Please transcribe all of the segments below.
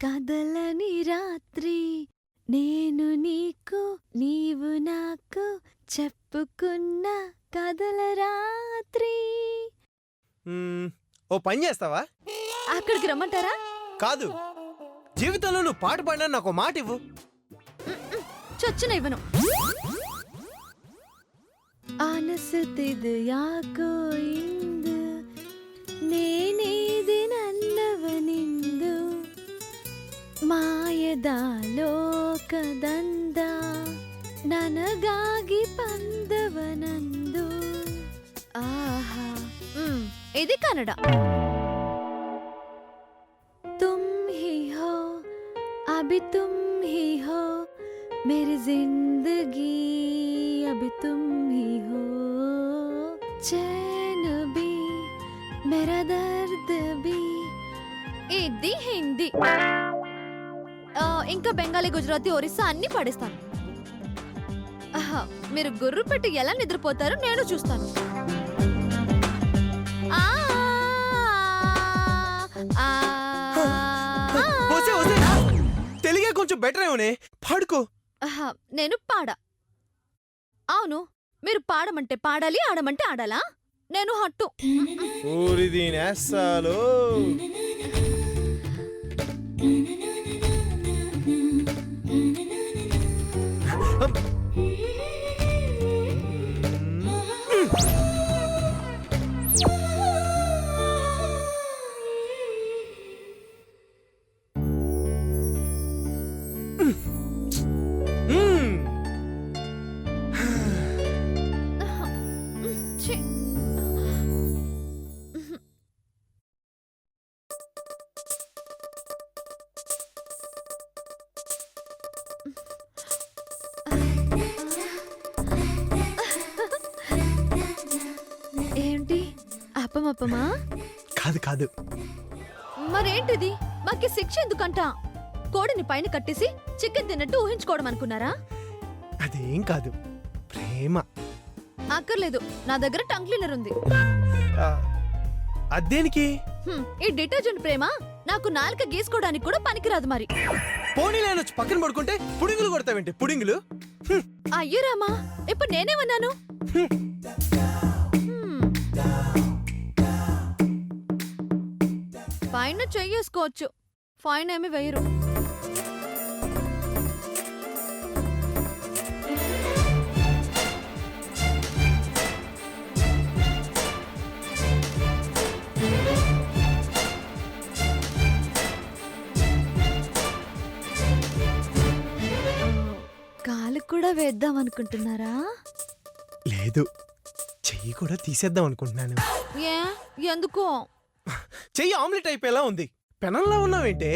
కదలని రాత్రి నేను నీకు నీవు నాకు చెప్పుకున్న కదల రాత్రి. ఓ పని చేస్తావా? అక్కడికి రమ్మంటారా? కాదు, జీవితంలో నువ్వు పాట పాడినా నాకు మాట ఇవ్వు. చచ్చిన ఇవ్వను. ಆನಸುತ್ತಿದ್ದು ಯಾಕೋ ಇಂದು ನೇನೇದಿ ನನ್ನವನಿಂದು ಮಾಯದ ಲೋಕದಂದ ನನಗಾಗಿ ಬಂದವನಂದು. ಆಹಾ, ఇది కన్నడ. तुम ही हो अभी तुम ही हो मेरी जिंदगी अभी तुम ही हो चैन भी मेरा दर्द भी. ఇది హిందీ. ఇంకా బెంగాలీ, గుజరాతీ, ఒరిస్సా అన్ని పాడేస్తాను. మీరు గుర్రు పెట్టి ఎలా నిద్రపోతారో నేను చూస్తాను. తెలుగే కొంచెం బెటర్ ఏమోనే, పాడుకో. నేను పాడా. అవును, మీరు పాడమంటే పాడాలి, ఆడమంటే ఆడాలా? నేను హట్టు. ఊరిది నేస్తాలు. ఏంటి అప్పమప్పమా? కాదు కాదు. మరేంటిది? మాకి శిక్ష ఎందుకంట? కోడిని పైన కట్టేసి చికెన్ తిన్నట్టు ఊహించుకోవడం అనుకున్నారా? అదేం కాదు, ప్రేమ. అక్కర్లేదు, నా దగ్గర టంగ్ క్లీనర్ ఉంది. అదేనికి? ఈ డిటర్జెంట్ ప్రేమ నాకు నాలుక గీసుకోవడానికి కూడా పనికిరాదు. మరి పోనీ నేను పక్కన పడుకుంటే పుడింగులు కొడతావేంటి? పుడింగులు? అయ్యో రామా, ఇప్పుడు నేనేమన్నాను? పైన చెయ్యేసుకోవచ్చు, ఫైన్ ఏమి వేయరు. కాలు కూడా వేద్దాం అనుకుంటున్నారా? లేదు, చెయ్యి కూడా తీసేద్దాం అనుకుంటున్నాను. ఏ ఎందుకో? చెయ్యి ఆమ్లెట్ అయిపోయేలా ఉంది. పెనంలా ఉన్నావేంటే?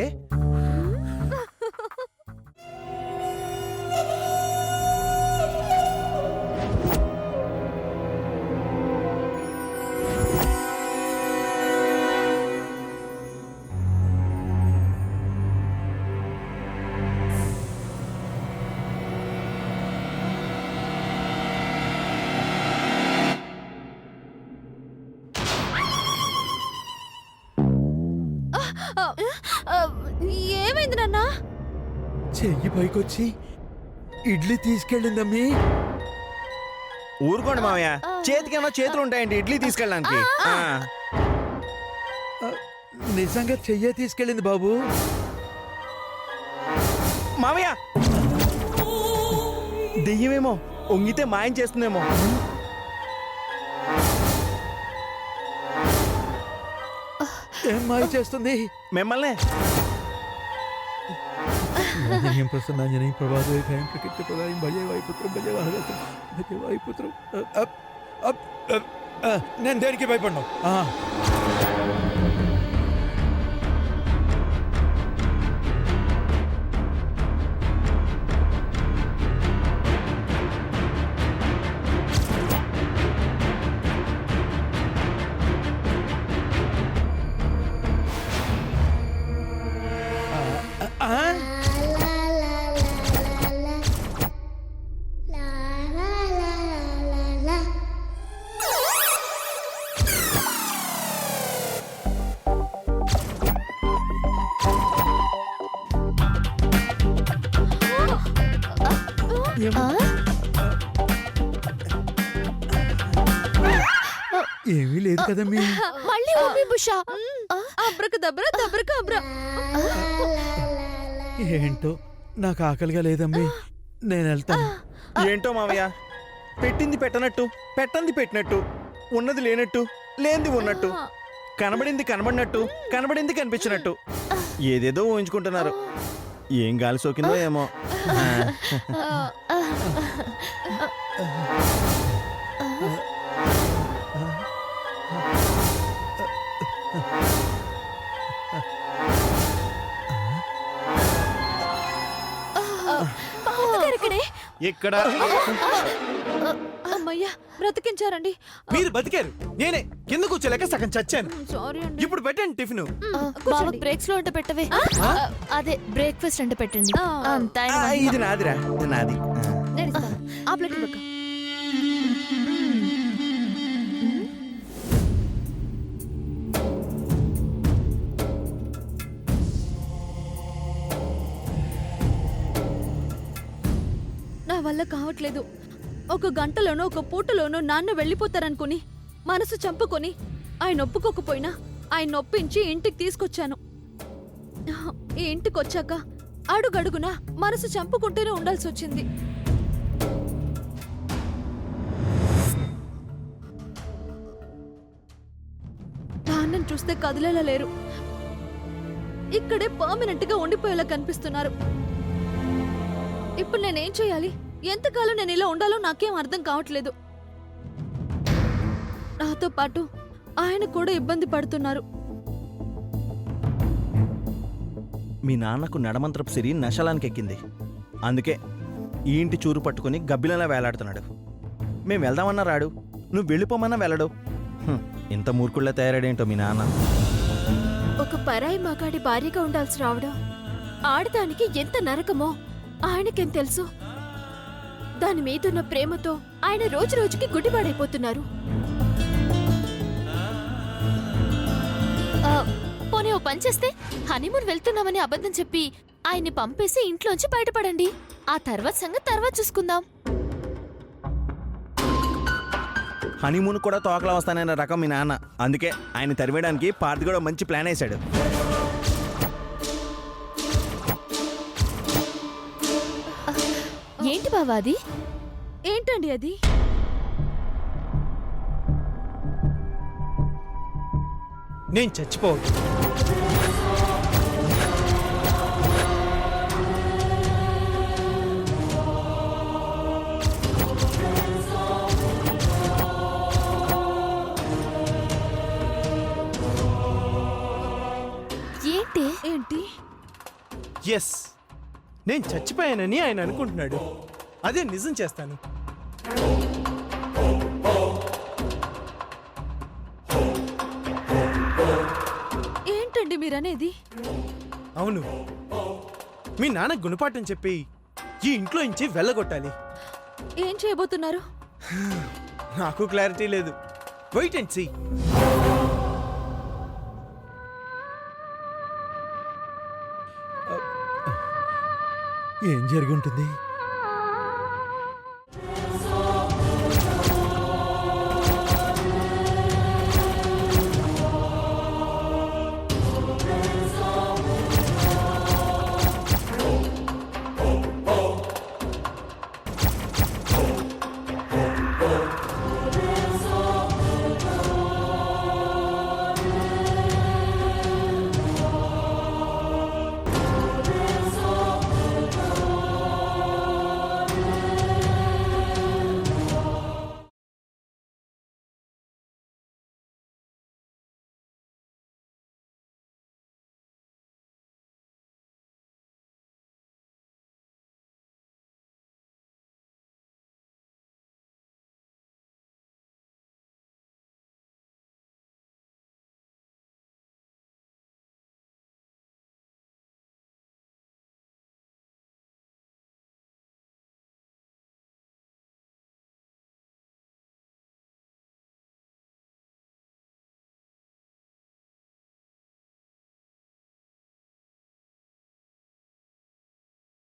ఏమైంది నాన్న? చెయ్యి పైకొచ్చి ఇడ్లీ తీసుకెళ్ళిందమ్మీ. ఊరుకోండి మావయ్య, చేతికేమో చేతులు ఉంటాయండి ఇడ్లీ తీసుకెళ్ళడానికి. నిజంగా చెయ్యే తీసుకెళ్ళింది బాబు. మావయ్య, దెయ్యమేమో ఒంగితే మాయం చేస్తుందేమో. ఏం మాయ చేస్తుంది? మిమ్మల్నే. ప్రసన్నాంజనేయ ప్రభాదే ప్రకృతి ప్రదాయం భజే వాయుపుత్రం భజే భజే వాయుపుత్రం. నేను దేనికి భయపడ్డావు? ఆ? ఏమీ లేదు కదమ్మీ. మళ్ళీ ఊపి బుష. అబ్రక దబ్ర దబ్రక అబ్ర. ఏంటో నాకు ఆకలిగా లేదమ్మీ, నేను వెళ్తాను. ఏంటో మావయ్య, పెట్టింది పెట్టనట్టు, పెట్టంది పెట్టినట్టు, ఉన్నది లేనట్టు, లేనిది ఉన్నట్టు, కనబడింది కనబడినట్టు, కనబడింది కనిపించినట్టు ఏదేదో ఊహించుకుంటున్నారు. ఏం గాలి సోకిందో ఏమో. ఇక్కడ అమ్మయ్యా బ్రతికించారండి. మీరు బతికారు, నేనే కింద కూర్చోలేక సగం చచ్చాను. సారీ అండి. ఇప్పుడు పెట్టండి టిఫిన్. బావకు బ్రేక్స్ లో అంటే పెట్టవే. అదే బ్రేక్ఫాస్ట్ అంటే పెట్టండి. అంత ఆయన ఆ, మహిమ. ఇది నాదిరా, ఇది నాది. నేను ఇస్తాను. ఆ ప్లేట్ ఇవ్వక. నా వల్ల కావట్లేదు. ఒక గంటలోనో ఒక పూటలోనో నాన్న వెళ్ళిపోతారనుకుని మనసు చంపుకొని ఆయన ఒప్పుకోకపోయినా ఆయన ఒప్పించి ఇంటికి తీసుకొచ్చాను. ఈ ఇంటికి వచ్చాక అడుగడుగునా మనసు చంపుకుంటూనే ఉండాల్సి వచ్చింది. నాన్నని చూస్తే కదిలేలా లేరు. ఇక్కడే పర్మనెంట్ గా ఉండిపోయేలా కనిపిస్తున్నారు. ఇప్పుడు నేనేం చేయాలి? ఎంతకాలం నేను ఇలా ఉండాలో నాకేం అర్థం కావట్లేదు. నాతో పాటు ఆయన కూడా ఇబ్బంది పడుతున్నారు. మీ నాన్నకు నడమంత్రపు సిరి నశలానికి ఎక్కింది. అందుకే ఈ ఇంటి చూరు పట్టుకుని గబ్బిలలా వేలాడుతున్నాడు. మేం వెళ్దామన్నా రాడు, నువ్వు వెళ్ళిపోమన్నా వెళ్ళడు. ఇంత మూర్ఖుళ్ళ తయారాడేంటో మీ నాన్న. ఒక పరాయి మగాడి భార్యగా ఉండాల్సి రావడం ఆడదానికి ఎంత నరకమో ఆయనకేం తెలుసు. దాని మీదున్న ప్రేమతో ఆయన రోజు రోజుకి గుడ్డివాడైపోతున్నారు. పోనీ ఓ పని చేస్తే హనీమూన్ వెళ్తున్నామని అబద్ధం చెప్పి ఆయన్ని పంపేసి ఇంట్లోంచి బయటపడండి. ఆ తర్వాత సంగతి తర్వాత చూసుకుందాం. హనీమూన్ కూడా తోకలా వస్తానన్న రకం మీ నాన్న. అందుకే ఆయన తరివేయడానికి పార్టీ కూడా మంచి ప్లాన్ వేశాడు. ఏంటి బావా అది? ఏంటండి అది? నేను చచ్చిపోవద్దు. ఏంటి? ఏంటి? ఎస్, నేను చచ్చిపోయానని ఆయన అనుకుంటున్నాడు. అదే నిజం చేస్తాను. ఏంటండి మీరనేది? అవును, మీ నాన్న గుణపాఠం చెప్పి ఈ ఇంట్లో నుంచి వెళ్ళగొట్టాలి. ఏం చేయబోతున్నారు? నాకు క్లారిటీ లేదు. Wait and see. ఏం జరిగి ఉంటుంది?